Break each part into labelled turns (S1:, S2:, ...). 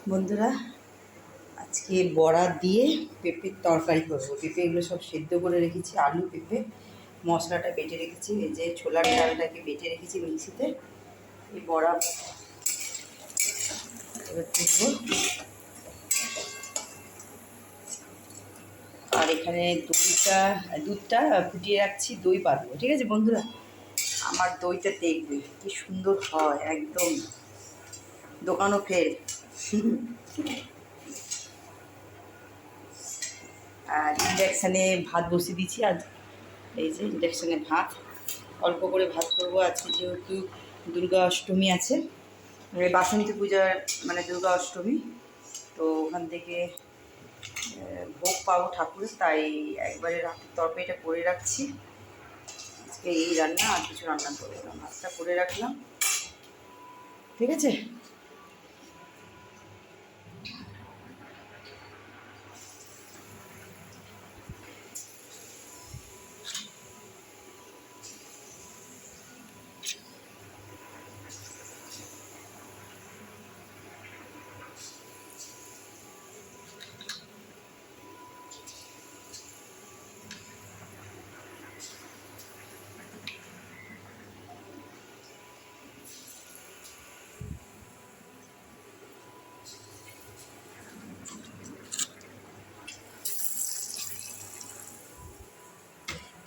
S1: বন্ধুরা, আজকে বড়া দিয়ে পেঁপের তরকারি করবো। পেঁপে এগুলো সব সেদ্ধ করে রেখেছি, আলু পেঁপে মশলাটা বেটে রেখেছি, এই যে ছোলার ডালটাকে বেটে রেখেছি মিক্সিতে। এই বড়া এবার তুলবো। আর এখানে দুধটা ফুটিয়ে রাখছি, দই পাতবো। ঠিক আছে বন্ধুরা, আমার দইটা দেখবে কি সুন্দর হয়, একদম দোকানও ফেল। আর ইন্ডাকশানে ভাত বসিয়ে দিচ্ছি। আজ এই যে ইন্ডাকশানে ভাত, অল্প করে ভাত করবো আজকে, যেহেতু দুর্গা অষ্টমী আছে, বাসন্তী পূজার মানে দুর্গা অষ্টমী, তো ওখান থেকে ভোগ পাবো ঠাকুরের, তাই একবারে রাতের তরকারিটা করে রাখছি। আজকে এই রান্না, আর কিছু রান্না করবো না, ভাতটা করে রাখলাম। ঠিক আছে,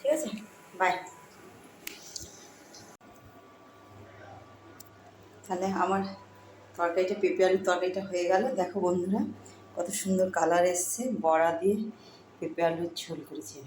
S1: ঠিক আছে, বাই। তাহলে আমার তরকারিটা, পেঁপে আলুর তরকারিটা হয়ে গেল। দেখো বন্ধুরা, কত সুন্দর কালার এসছে। বড়া দিয়ে পেঁপে আলুর ঝোল করেছি।